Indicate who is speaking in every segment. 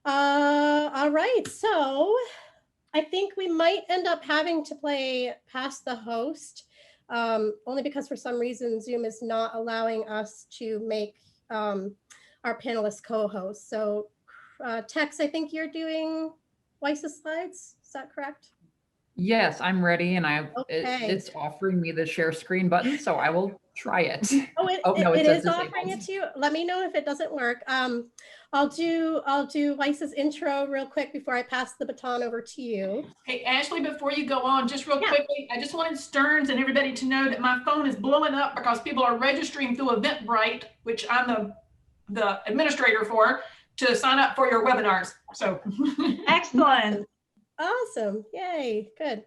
Speaker 1: All right, so I think we might end up having to play Pass the Host, only because for some reason Zoom is not allowing us to make our panelists co-hosts. So Tex, I think you're doing Weiss's slides, is that correct?
Speaker 2: Yes, I'm ready, and
Speaker 1: Okay.
Speaker 2: it's offering me the share screen button, so I will try it.
Speaker 1: Oh,
Speaker 2: No,
Speaker 1: it
Speaker 2: it says
Speaker 1: is offering
Speaker 2: disabled.
Speaker 1: it to you. Let me know if it doesn't work. I'll do Weiss's intro real quick before I pass the baton over to you.
Speaker 3: Hey, Ashley, before you go on, just real
Speaker 1: Yeah.
Speaker 3: quickly, I just wanted Stearns and everybody to know that my phone is blowing up because people are registering through Eventbrite, which I'm the administrator for, to sign up for your webinars. So
Speaker 4: Excellent.
Speaker 1: Awesome. Yay. Good.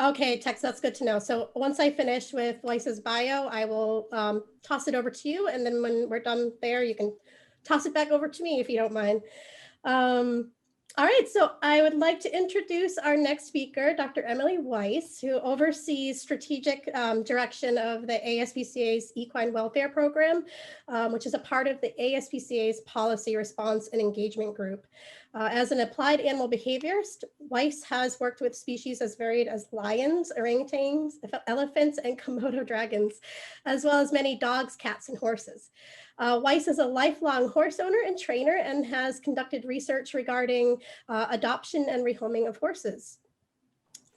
Speaker 1: Okay, Tex, that's good to know. So once I finish with Weiss's bio, I will toss it over to you. And then when we're done there, you can toss it back over to me if you don't mind. All right, so I would like to introduce our next speaker, Dr. Emily Weiss, who oversees strategic direction of the ASPCA's Equine Welfare Program, which is a part of the ASPCA's Policy Response and Engagement Group. As an applied animal behaviorist, Weiss has worked with species as varied as lions, orangutans, elephants, and Komodo dragons, as well as many dogs, cats, and horses. Weiss is a lifelong horse owner and trainer and has conducted research regarding adoption and rehoming of horses.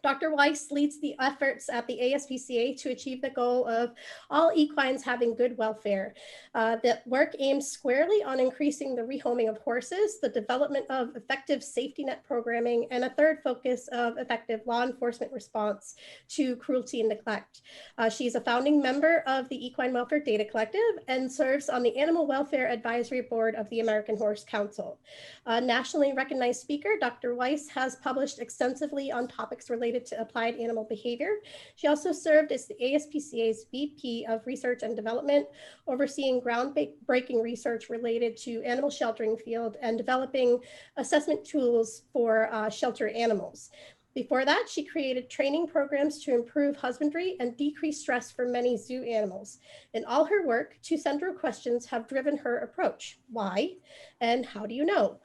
Speaker 1: Dr. Weiss leads the efforts at the ASPCA to achieve the goal of all equines having good welfare. That work aims squarely on increasing the rehoming of horses, the development of effective safety net programming, and a third focus of effective law enforcement response to cruelty and neglect. She's a founding member of the Equine Welfare Data Collective and serves on the Animal Welfare Advisory Board of the American Horse Council. A nationally recognized speaker, Dr. Weiss has published extensively on topics related to applied animal behavior. She also served as the ASPCA's VP of Research and Development, overseeing groundbreaking research related to animal sheltering field and developing assessment tools for shelter animals. Before that, she created training programs to improve husbandry and decrease stress for many zoo animals. In all her work, two central questions have driven her approach: why and how do you know?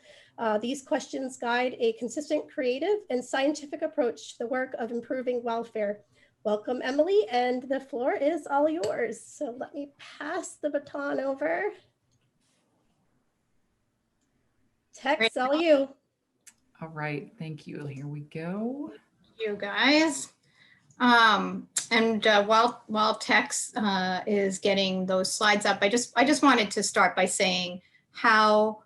Speaker 1: These questions guide a consistent, creative, and scientific approach to the work of improving welfare. Welcome, Emily, and the floor is all yours. So let me pass the baton over. Tex, all you.
Speaker 2: All right, thank you. Here we go.
Speaker 5: Thank you, guys. While Tex is getting those slides up, I just wanted to start by saying how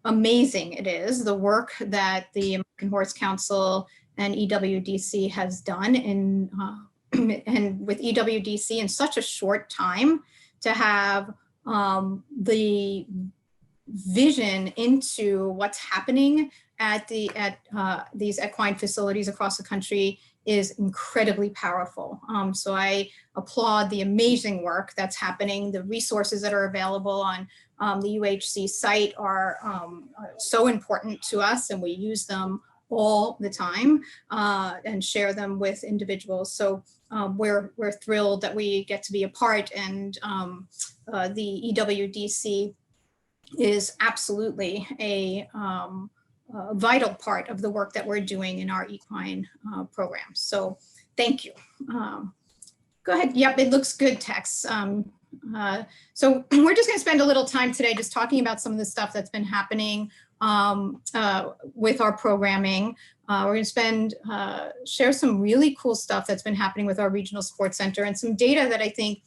Speaker 5: amazing it is, the work that the American Horse Council and EWDC has done and with EWDC in such a short time to have the vision into what's happening at these equine facilities across the country is incredibly powerful. So I applaud the amazing work that's happening. The resources that are available on the UHC site are so important to us, and we use them all the time and share them with individuals. So we're thrilled that we get to be a part, and the EWDC is absolutely a vital part of the work that we're doing in our equine program. So thank you. Go ahead. Yep, it looks good, Tex. So we're just going to spend a little time today just talking about some of the stuff that's been happening with our programming. We're going to share some really cool stuff that's been happening with our regional sports center and some data that I think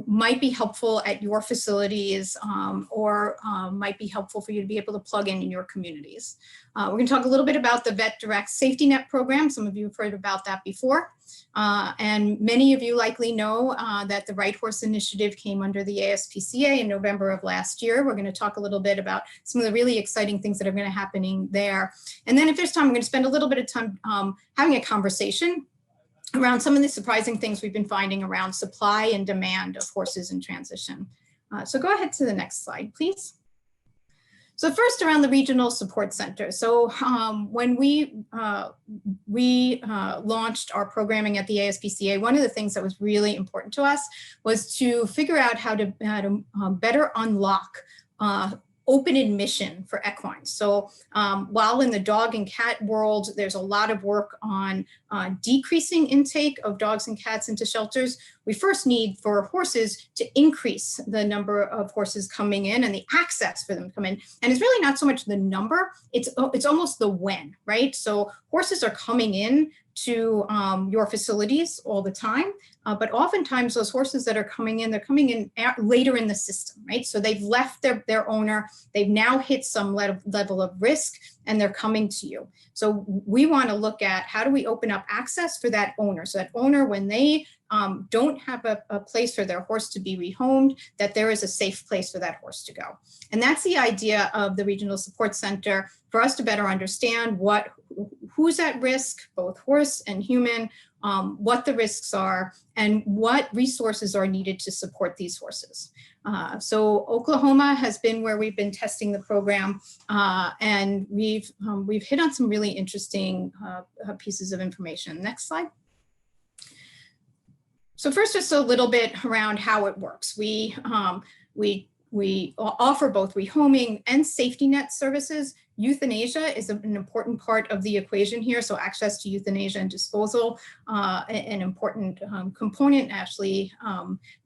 Speaker 5: might be helpful at your facilities or might be helpful for you to be able to plug in your communities. We're going to talk a little bit about the Vet Direct Safety Net program. Some of you have heard about that before. And many of you likely know that the Right Horse Initiative came under the ASPCA in November of last year. We're going to talk a little bit about some of the really exciting things that are going to happening there. And then if there's time, I'm going to spend a little bit of time having a conversation around some of the surprising things we've been finding around supply and demand of horses in transition. So go ahead to the next slide, please. So first, around the regional support center. So when we launched our programming at the ASPCA, one of the things that was really important to us was to figure out how to better unlock open admission for equines. So while in the dog and cat world, there's a lot of work on decreasing intake of dogs and cats into shelters, we first need for horses to increase the number of horses coming in and the access for them to come in. And it's really not so much the number, it's almost the when, right? So horses are coming in to your facilities all the time, but oftentimes those horses that are coming in, they're coming in later in the system, right? So they've left their owner, they've now hit some level of risk, and they're coming to you. So we want to look at how do we open up access for that owner, so that owner, when they don't have a place for their horse to be rehomed, that there is a safe place for that horse to go. And that's the idea of the Regional Support Center, for us to better understand who's at risk, both horse and human, what the risks are, and what resources are needed to support these horses. So Oklahoma has been where we've been testing the program, and we've hit on some really interesting pieces of information. Next slide. So first, just a little bit around how it works. We offer both rehoming and safety net services. Euthanasia is an important part of the equation here. So access to euthanasia and disposal, an important component. Ashley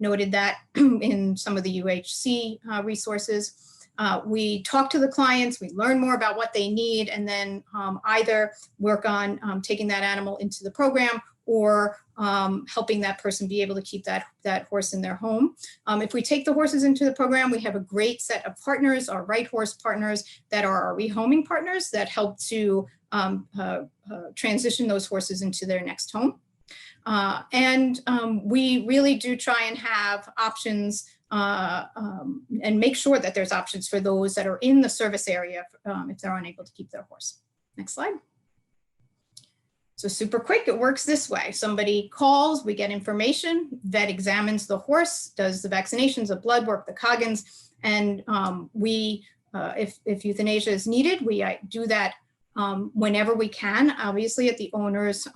Speaker 5: noted that in some of the UHC resources. We talk to the clients, we learn more about what they need, and then either work on taking that animal into the program or helping that person be able to keep that horse in their home. If we take the horses into the program, we have a great set of partners, our Right Horse partners that are our rehoming partners that help to transition those horses into their next home. We really do try and have options and make sure that there's options for those that are in the service area if they're unable to keep their horse. Next slide. So super quick, it works this way. Somebody calls, we get information, vet examines the horse, does the vaccinations, the blood work, the Coggins, and if euthanasia is needed, we do that whenever we can, obviously at the owner's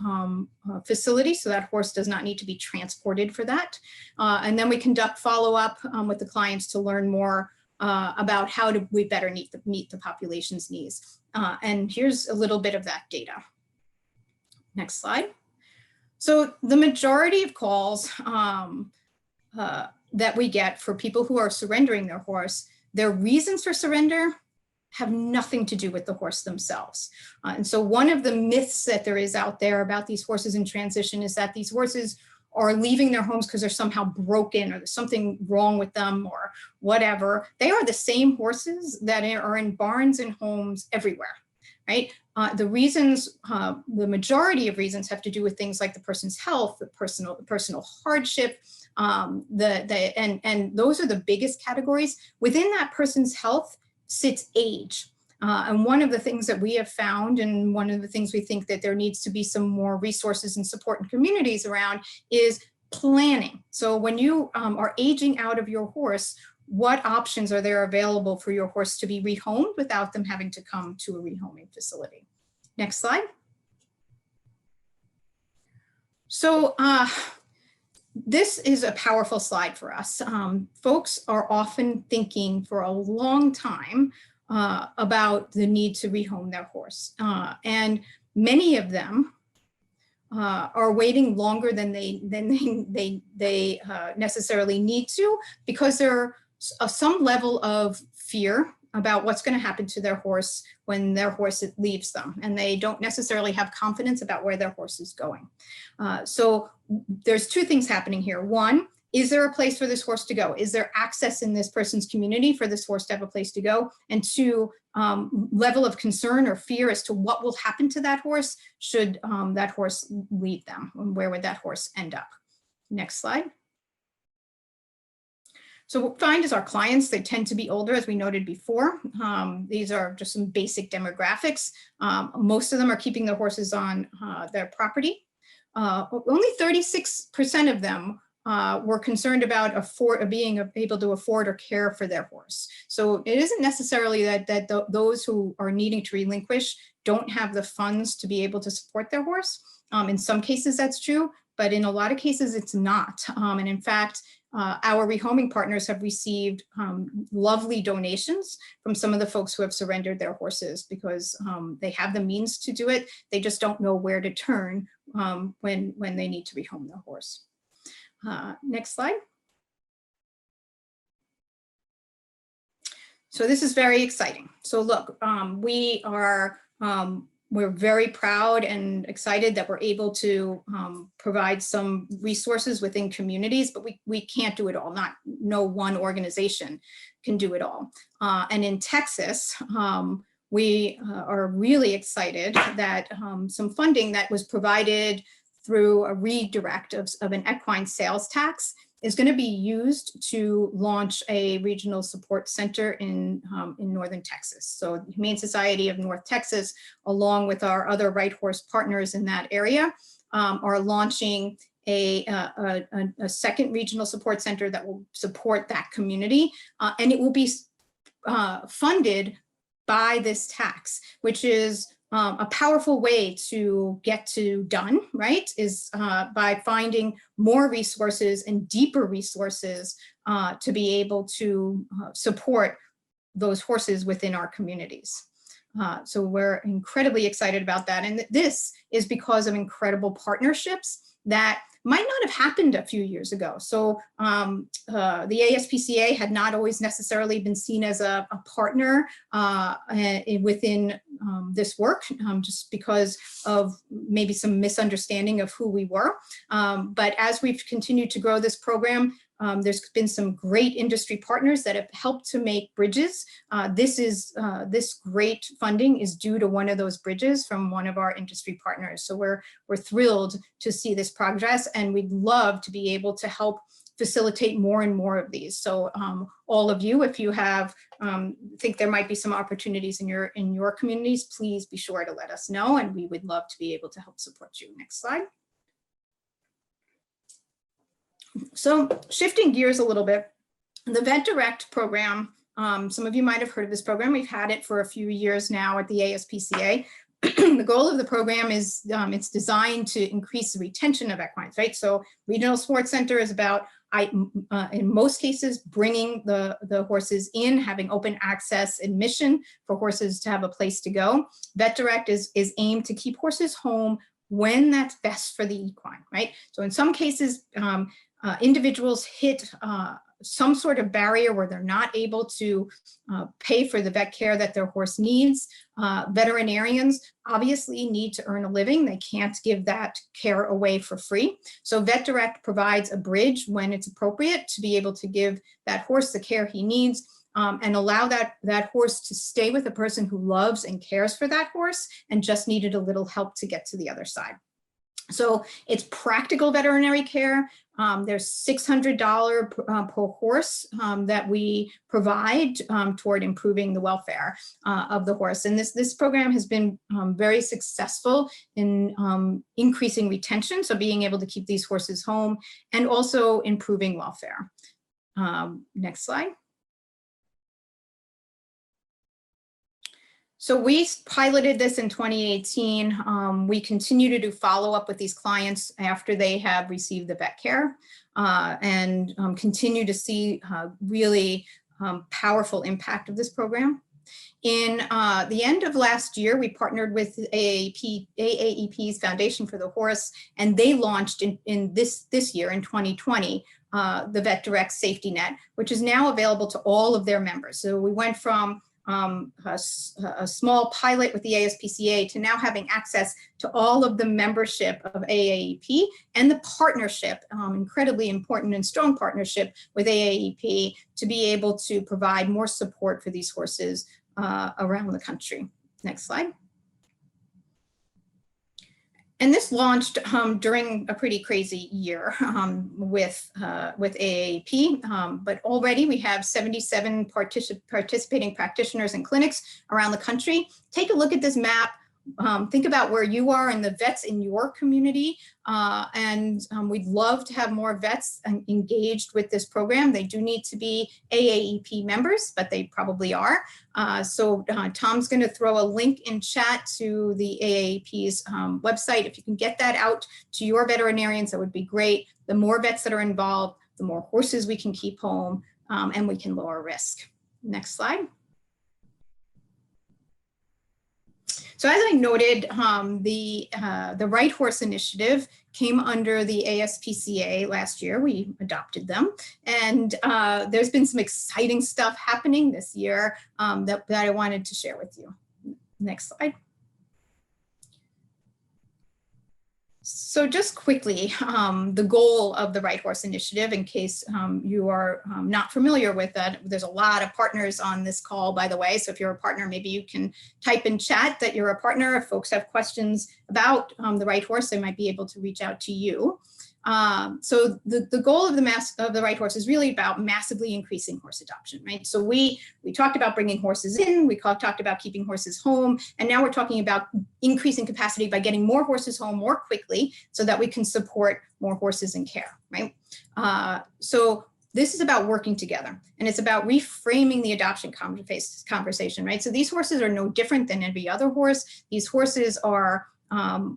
Speaker 5: facility, so that horse does not need to be transported for that. And then we conduct follow-up with the clients to learn more about how do we better meet the population's needs. And here's a little bit of that data. Next slide. So the majority of calls that we get for people who are surrendering their horse, their reasons for surrender have nothing to do with the horse themselves. And so one of the myths that there is out there about these horses in transition is that these horses are leaving their homes because they're somehow broken or there's something wrong with them or whatever. They are the same horses that are in barns and homes everywhere, right? The reasons, the majority of reasons have to do with things like the person's health, the personal hardship, and those are the biggest categories. Within that person's health sits age. And one of the things that we have found, and one of the things we think that there needs to be some more resources and support in communities around, is planning. So when you are aging out of your horse, what options are there available for your horse to be rehomed without them having to come to a rehoming facility? Next slide. So this is a powerful slide for us. Folks are often thinking for a long time about the need to rehome their horse. And many of them are waiting longer than they necessarily need to, because there are some level of fear about what's going to happen to their horse when their horse leaves them, and they don't necessarily have confidence about where their horse is going. So there's two things happening here. One, is there a place for this horse to go? Is there access in this person's community for this horse to have a place to go? And two, level of concern or fear as to what will happen to that horse should that horse leave them, and where would that horse end up? Next slide. So what we find is our clients, they tend to be older, as we noted before. These are just some basic demographics. Most of them are keeping their horses on their property. Only 36% of them were concerned about being able to afford or care for their horse. So it isn't necessarily that those who are needing to relinquish don't have the funds to be able to support their horse. In some cases that's true, but in a lot of cases it's not. And in fact, our rehoming partners have received lovely donations from some of the folks who have surrendered their horses because they have the means to do it. They just don't know where to turn when they need to rehome their horse. Next slide. So this is very exciting. So look, we're very proud and excited that we're able to provide some resources within communities, but we can't do it all. No one organization can do it all. And in Texas, we are really excited that some funding that was provided through a redirect of an equine sales tax is going to be used to launch a regional support center in Northern Texas. So the Humane Society of North Texas, along with our other Right Horse partners in that area, are launching a second regional support center that will support that community. And it will be funded by this tax, which is a powerful way to get to done, right, is by finding more resources and deeper resources to be able to support those horses within our communities. So we're incredibly excited about that. And this is because of incredible partnerships that might not have happened a few years ago. So the ASPCA had not always necessarily been seen as a partner within this work, just because of maybe some misunderstanding of who we were. But as we've continued to grow this program, there's been some great industry partners that have helped to make bridges. This great funding is due to one of those bridges from one of our industry partners. So we're thrilled to see this progress, and we'd love to be able to help facilitate more and more of these. So all of you, if you have think there might be some opportunities in your communities, please be sure to let us know, and we would love to be able to help support you. Next slide. So shifting gears a little bit, the Vet Direct program, some of you might have heard of this program. We've had it for a few years now at the ASPCA. The goal of the program is it's designed to increase the retention of equines, right? So Regional Support Center is about, in most cases, bringing the horses in, having open access admission for horses to have a place to go. Vet Direct is aimed to keep horses home when that's best for the equine, right? So in some cases, individuals hit some sort of barrier where they're not able to pay for the vet care that their horse needs. Veterinarians obviously need to earn a living. They can't give that care away for free. So Vet Direct provides a bridge when it's appropriate to be able to give that horse the care he needs, and allow that horse to stay with a person who loves and cares for that horse and just needed a little help to get to the other side. So it's practical veterinary care. There's $600 per horse that we provide toward improving the welfare of the horse. And this program has been very successful in increasing retention, so being able to keep these horses home, and also improving welfare. Next slide. So we piloted this in 2018. We continue to do follow-up with these clients after they have received the vet care, and continue to see really powerful impact of this program. In the end of last year, we partnered with AAEP's Foundation for the Horse, and they launched in this year, in 2020, the Vet Direct Safety Net, which is now available to all of their members. So we went from a small pilot with the ASPCA to now having access to all of the membership of AAEP, and the partnership, incredibly important and strong partnership with AAEP, to be able to provide more support for these horses around the country. Next slide. And this launched during a pretty crazy year with AAEP, but already we have 77 participating practitioners and clinics around the country. Take a look at this map. think about where you are and the vets in your community. We'd love to have more vets engaged with this program. They do need to be AAEP members, but they probably are. Tom's going to throw a link in chat to the AAEP's website. If you can get that out to your veterinarians, that would be great. The more vets that are involved, the more horses we can keep home, and we can lower risk. Next slide. So as I noted, the Right Horse Initiative came under the ASPCA last year. We adopted them, and there's been some exciting stuff happening this year that I wanted to share with you. Next slide. So just quickly, the goal of the Right Horse Initiative, in case you are not familiar with that, there's a lot of partners on this call, by the way. So if you're a partner, maybe you can type in chat that you're a partner. If folks have questions about the Right Horse, they might be able to reach out to you. So the goal of the Right Horse is really about massively increasing horse adoption, right? So we talked about bringing horses in, we talked about keeping horses home, and now we're talking about increasing capacity by getting more horses home more quickly so that we can support more horses in care, right? So this is about working together, and it's about reframing the adoption conversation, right? So these horses are no different than every other horse. These horses are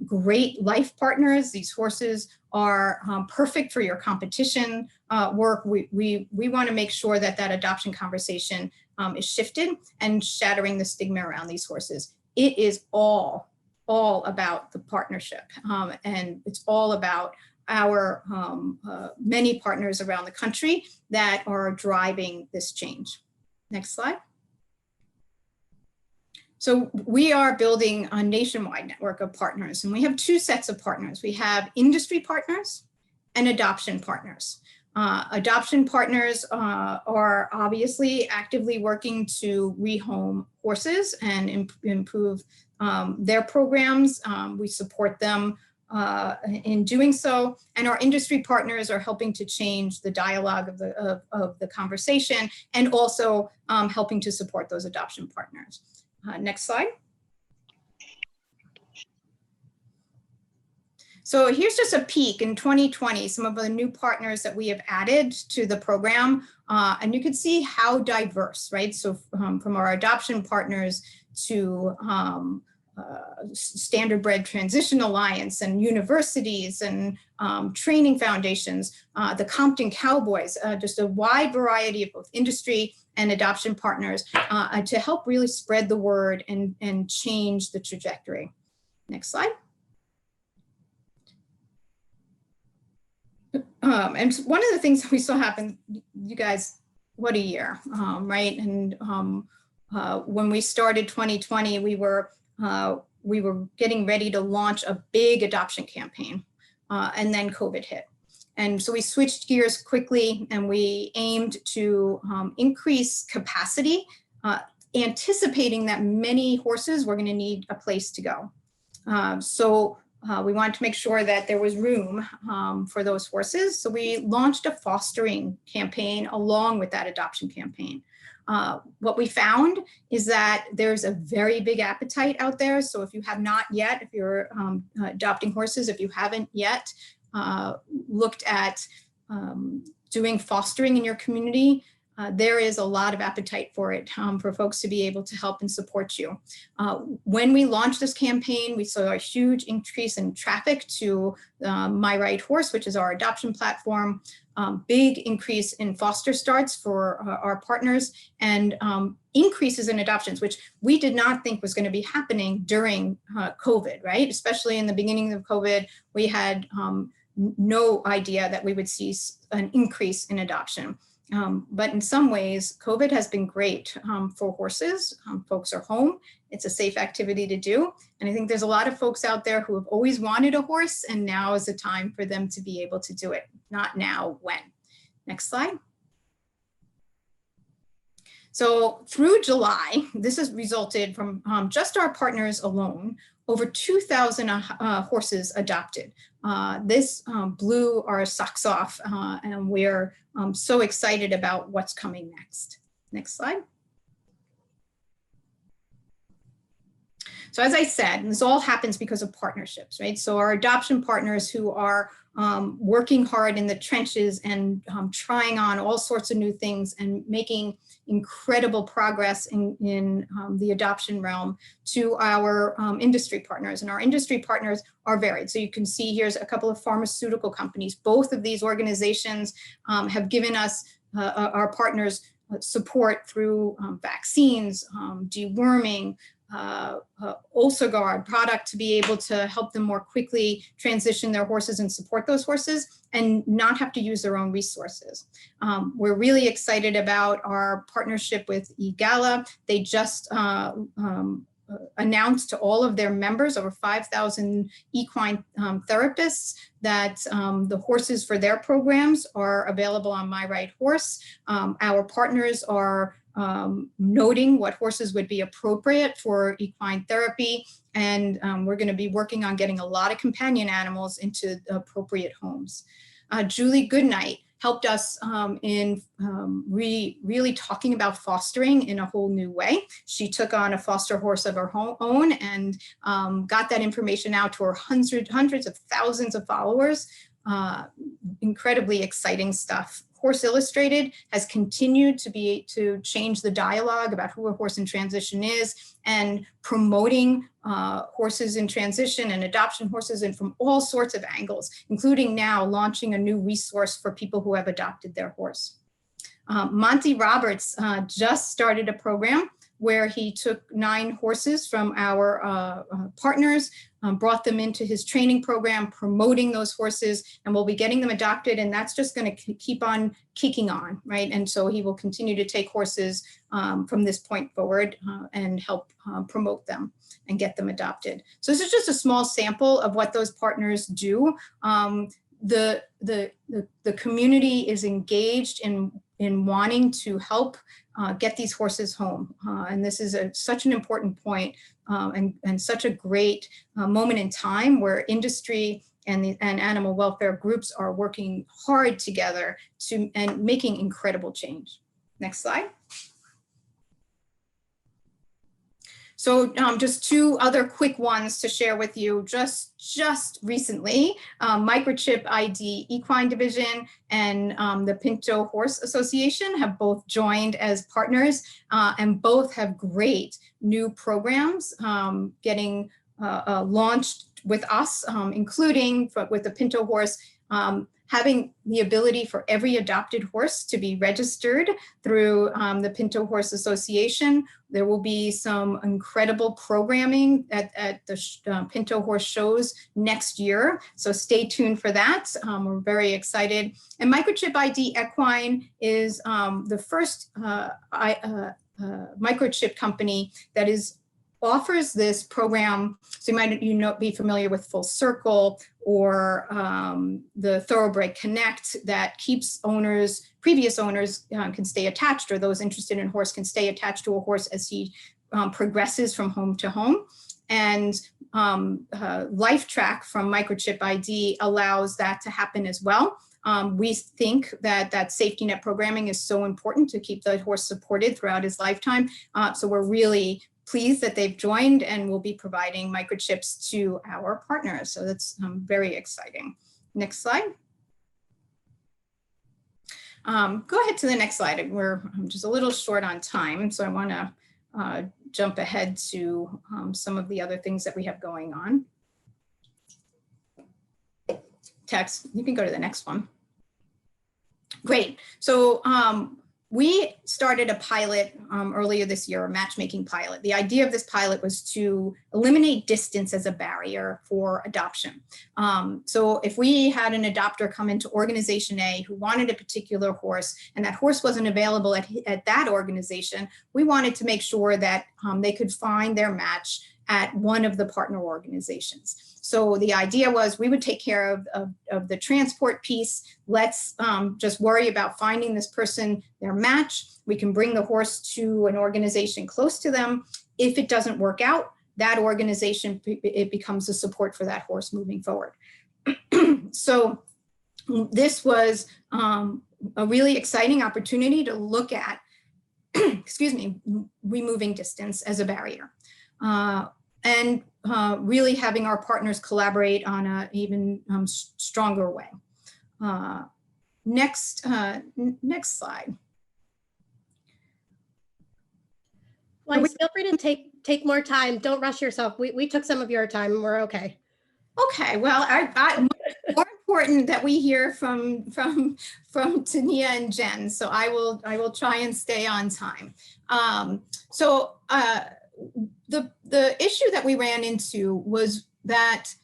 Speaker 5: great life partners. These horses are perfect for your competition work. We want to make sure that that adoption conversation is shifted and shattering the stigma around these horses. It is all about the partnership, and it's all about our many partners around the country that are driving this change. Next slide. So we are building a nationwide network of partners, and we have two sets of partners. We have industry partners and adoption partners. Adoption partners are obviously actively working to rehome horses and improve their programs. We support them in doing so, and our industry partners are helping to change the dialogue of the conversation, and also helping to support those adoption partners. Next slide. So here's just a peek in 2020, some of the new partners that we have added to the program, and you can see how diverse, right? So from our adoption partners to Standard Bred Transition Alliance and universities and training foundations, the Compton Cowboys, just a wide variety of both industry and adoption partners to help really spread the word and change the trajectory. Next slide. And one of the things that we saw happen, you guys, what a year, right? And when we started 2020, we were getting ready to launch a big adoption campaign, and then COVID hit. And so we switched gears quickly, and we aimed to increase capacity, anticipating that many horses were going to need a place to go. We wanted to make sure that there was room for those horses. So we launched a fostering campaign along with that adoption campaign. What we found is that there's a very big appetite out there. So if you have not yet, if you're adopting horses, if you haven't yet looked at doing fostering in your community, there is a lot of appetite for it, for folks to be able to help and support you. When we launched this campaign, we saw a huge increase in traffic to My Right Horse, which is our adoption platform, big increase in foster starts for our partners, and increases in adoptions, which we did not think was going to be happening during COVID, right? Especially in the beginning of COVID, we had no idea that we would see an increase in adoption. But in some ways, COVID has been great for horses. Folks are home. It's a safe activity to do. And I think there's a lot of folks out there who have always wanted a horse, and now is the time for them to be able to do it. Not now, when? Next slide. So through July, this has resulted from just our partners alone, over 2,000 horses adopted. This blew our socks off, and we're so excited about what's coming next. Next slide. So as I said, this all happens because of partnerships, right? So our adoption partners who are working hard in the trenches and trying on all sorts of new things and making incredible progress in the adoption realm, to our industry partners. And our industry partners are varied. So you can see here's a couple of pharmaceutical companies. Both of these organizations have given us, our partners, support through vaccines, deworming, Ulcerguard product to be able to help them more quickly transition their horses and support those horses and not have to use their own resources. We're really excited about our partnership with eGala. They just announced to all of their members, over 5,000 equine therapists, that the horses for their programs are available on My Right Horse. Our partners are noting what horses would be appropriate for equine therapy. And we're going to be working on getting a lot of companion animals into appropriate homes. Julie Goodnight helped us in really talking about fostering in a whole new way. She took on a foster horse of her own and got that information out to her hundreds of thousands of followers. Incredibly exciting stuff. Horse Illustrated has continued to change the dialogue about who a horse in transition is, and promoting horses in transition and adoption horses, and from all sorts of angles, including now launching a new resource for people who have adopted their horse. Monty Roberts just started a program where he took 9 horses from our partners, brought them into his training program, promoting those horses, and we'll be getting them adopted, and that's just going to keep on kicking on, right? And so he will continue to take horses from this point forward and help promote them and get them adopted. So this is just a small sample of what those partners do. The community is engaged in wanting to help get these horses home. And this is such an important point and such a great moment in time where industry and animal welfare groups are working hard together and making incredible change. Next slide. So just 2 other quick ones to share with you. Just recently, Microchip ID Equine Division and the Pinto Horse Association have both joined as partners, and both have great new programs getting launched with us, including with the Pinto Horse, having the ability for every adopted horse to be registered through the Pinto Horse Association. There will be some incredible programming at the Pinto Horse shows next year, so stay tuned for that. We're very excited. And Microchip ID Equine is the first microchip company that offers this program. So you might be familiar with Full Circle or the Thoroughbred Connect, that keeps previous owners can stay attached, or those interested in horse can stay attached to a horse as he progresses from home to home. And LifeTrack from Microchip ID allows that to happen as well. We think that safety net programming is so important to keep the horse supported throughout his lifetime. So we're really pleased that they've joined and will be providing microchips to our partners. So that's very exciting. Next slide. Go ahead to the next slide. I'm just a little short on time, so I want to jump ahead to some of the other things that we have going on. Text, you can go to the next one. Great. So we started a pilot earlier this year, a matchmaking pilot. The idea of this pilot was to eliminate distance as a barrier for adoption. So if we had an adopter come into organization A who wanted a particular horse, and that horse wasn't available at that organization, we wanted to make sure that they could find their match at one of the partner organizations. So the idea was we would take care of the transport piece. Let's just worry about finding this person their match. We can bring the horse to an organization close to them. If it doesn't work out, that organization, it becomes a support for that horse moving forward. So this was a really exciting opportunity to look at, excuse me, removing distance as a barrier. and really having our partners collaborate on an even stronger way. Next slide.
Speaker 1: Weiss, feel free to take more time. Don't rush yourself. We took some of your time and we're okay.
Speaker 5: Okay, well, more important that we hear from Tania and Jen, so I will try and stay on time. The issue that we ran into was that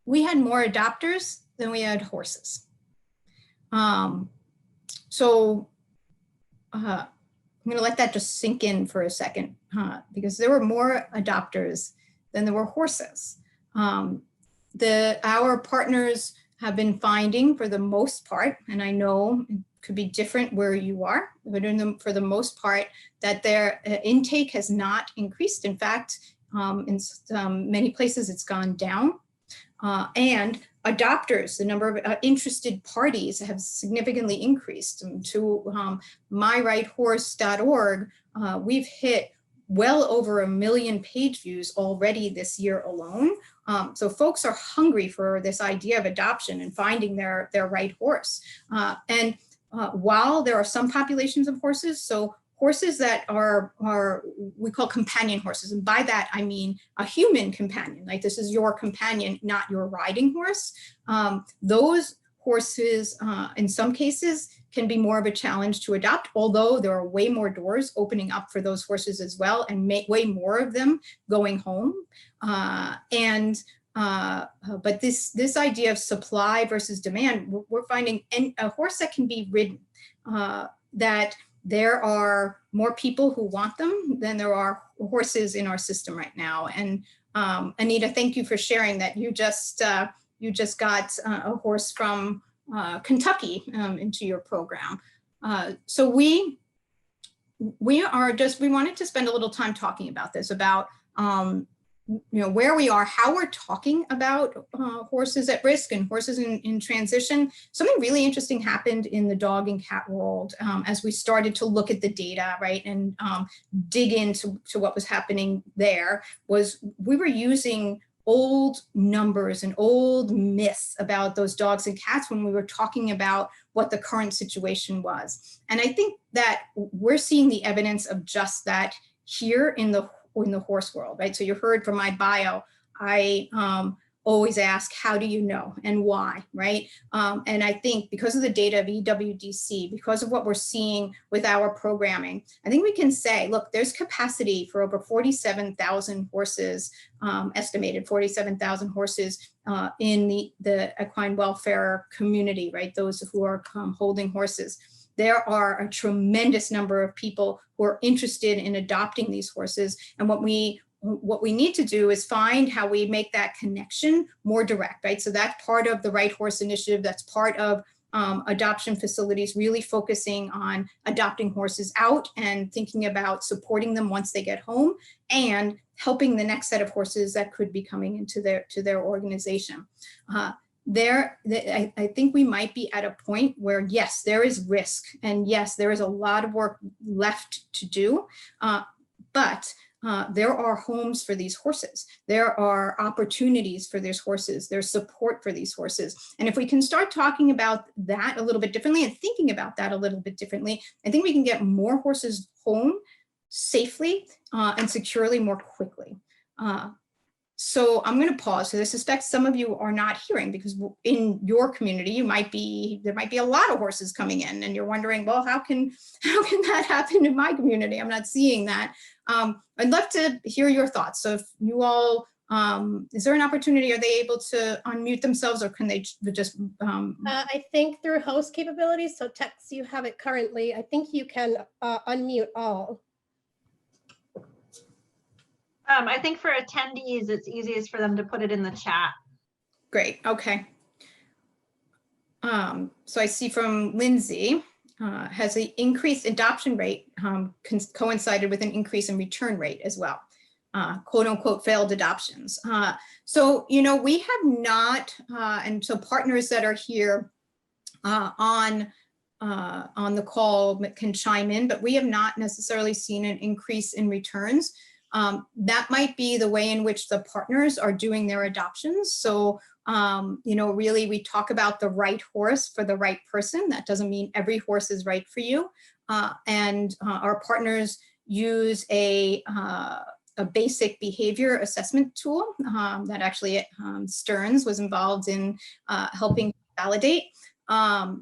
Speaker 5: we had more adopters than we had horses. I'm going to let that just sink in for a second, because there were more adopters than there were horses. Our partners have been finding, for the most part, and I know it could be different where you are, but for the most part, that their intake has not increased. In fact, in many places it's gone down. And adopters, the number of interested parties have significantly increased. To myrightHorse.org, we've hit well over 1 million page views already this year alone. So folks are hungry for this idea of adoption and finding their right horse. While there are some populations of horses, so horses that are we call companion horses, and by that I mean a human companion, like this is your companion, not your riding horse. Those horses, in some cases, can be more of a challenge to adopt, although there are way more doors opening up for those horses as well, and way more of them going home. But this idea of supply versus demand, we're finding a horse that can be ridden, that there are more people who want them than there are horses in our system right now. And Anita, thank you for sharing that you just got a horse from Kentucky into your program. So we wanted to spend a little time talking about this, about where we are, how we're talking about horses at risk and horses in transition. Something really interesting happened in the dog and cat world as we started to look at the data, right, and dig into what was happening there. Was we were using old numbers and old myths about those dogs and cats when we were talking about what the current situation was. And I think that we're seeing the evidence of just that here in the horse world, right? So you heard from my bio, I always ask, how do you know and why, right? And I think because of the data of EWDC, because of what we're seeing with our programming, I think we can say, look, there's capacity for over 47,000 horses, estimated 47,000 horses in the equine welfare community, right? Those who are holding horses. There are a tremendous number of people who are interested in adopting these horses. And what we need to do is find how we make that connection more direct, right? So that's part of the Right Horse Initiative. That's part of adoption facilities really focusing on adopting horses out and thinking about supporting them once they get home and helping the next set of horses that could be coming into their organization. I think we might be at a point where, yes, there is risk, and yes, there is a lot of work left to do, but there are homes for these horses. There are opportunities for these horses. There's support for these horses. And if we can start talking about that a little bit differently and thinking about that a little bit differently, I think we can get more horses home safely and securely more quickly. So I'm going to pause because I suspect some of you are not hearing, because in your community, there might be a lot of horses coming in and you're wondering, well, how can that happen in my community? I'm not seeing that. I'd love to hear your thoughts. So if you all, is there an opportunity? Are they able to unmute themselves, or can they just?
Speaker 1: I think through host capabilities, so Tex, you have it currently. I think you can unmute all.
Speaker 4: I think for attendees, it's easiest for them to put it in the chat.
Speaker 5: Great, okay. So I see from Lindsay, has the increased adoption rate coincided with an increase in return rate as well, quote unquote failed adoptions. So, we have not, and so partners that are here on the call can chime in, but we have not necessarily seen an increase in returns. That might be the way in which the partners are doing their adoptions. So, really, we talk about the right horse for the right person. That doesn't mean every horse is right for you. Our partners use a basic behavior assessment tool that actually Stearns was involved in helping validate.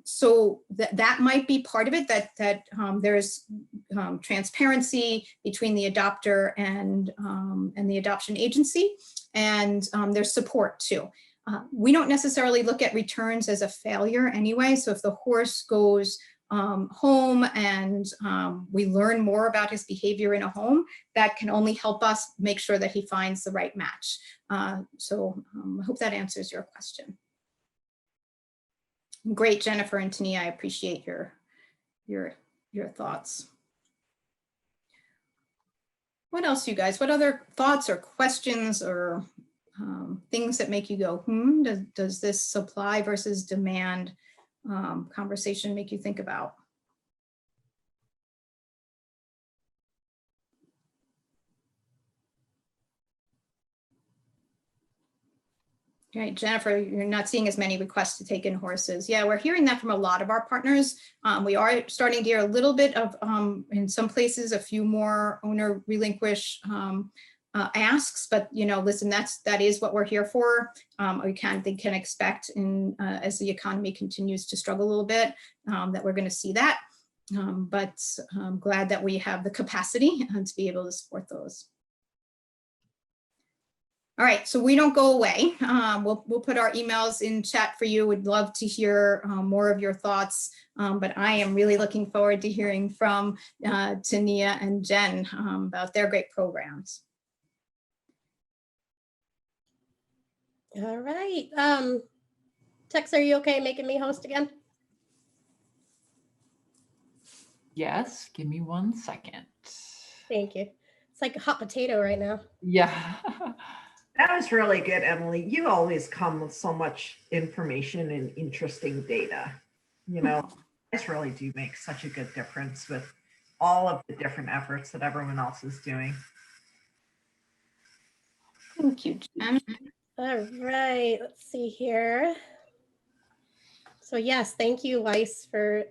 Speaker 5: So that might be part of it, that there's transparency between the adopter and the adoption agency, and there's support too. We don't necessarily look at returns as a failure anyway. So if the horse goes home and we learn more about his behavior in a home, that can only help us make sure that he finds the right match. I hope that answers your question. Great, Jennifer and Tania, I appreciate your thoughts. What else, you guys? What other thoughts or questions or things that make you go, does this supply versus demand conversation make you think about? Right, Jennifer, you're not seeing as many requests to take in horses. Yeah, we're hearing that from a lot of our partners. We are starting to hear a little bit of, in some places, a few more owner relinquish asks, but listen, that is what we're here for. They can expect as the economy continues to struggle a little bit, that we're going to see that. But I'm glad that we have the capacity to be able to support those. All right, so we don't go away. We'll put our emails in chat for you. We'd love to hear more of your thoughts, but I am really looking forward to hearing from Tania and Jen about their great programs.
Speaker 1: All right. Tex, are you okay making me host again?
Speaker 2: Yes, give me 1 second.
Speaker 1: Thank you. It's like a hot potato right now.
Speaker 2: Yeah.
Speaker 6: That was really good, Emily. You always come with so much information and interesting data. You guys really do make such a good difference with all of the different efforts that everyone else is doing.
Speaker 5: Thank you, Jen.
Speaker 1: All right, let's see here. So yes, thank you, Weiss, for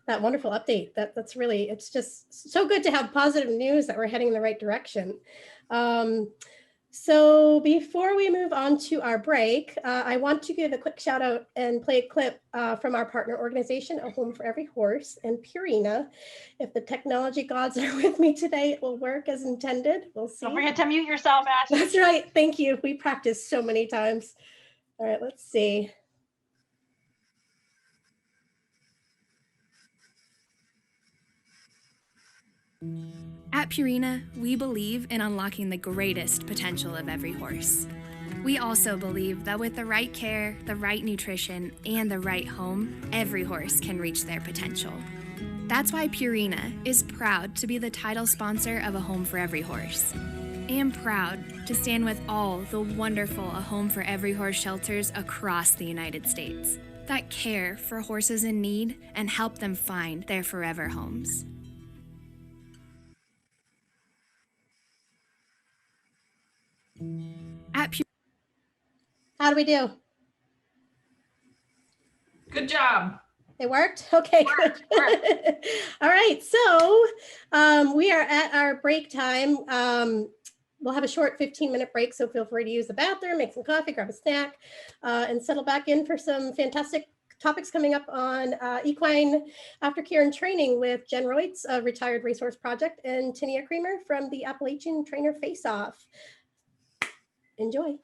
Speaker 1: that wonderful update. That's really, it's just so good to have positive news that we're heading in the right direction. So before we move on to our break, I want to give a quick shout out and play a clip from our partner organization, A Home for Every Horse, and Purina. If the technology gods are with me today, it will work as intended. We'll see.
Speaker 4: Don't forget to mute yourself, Ashley.
Speaker 1: That's right. Thank you. We practiced so many times. All right, let's see.
Speaker 7: At Purina, we believe in unlocking the greatest potential of every horse. We also believe that with the right care, the right nutrition, and the right home, every horse can reach their potential. That's why Purina is proud to be the title sponsor of A Home for Every Horse, and proud to stand with all the wonderful A Home for Every Horse shelters across the United States that care for horses in need and help them find their forever homes.
Speaker 1: How do we do?
Speaker 3: Good job.
Speaker 1: It worked? Okay, good. All right, so we are at our break time. We'll have a short 15-minute break, so feel free to use the bathroom, make some coffee, grab a snack, and settle back in for some fantastic topics coming up on equine aftercare and training with Jen Reutz of Retired Racehorse Project and Tania Creamer from the Appalachian Trainer Face Off. Enjoy.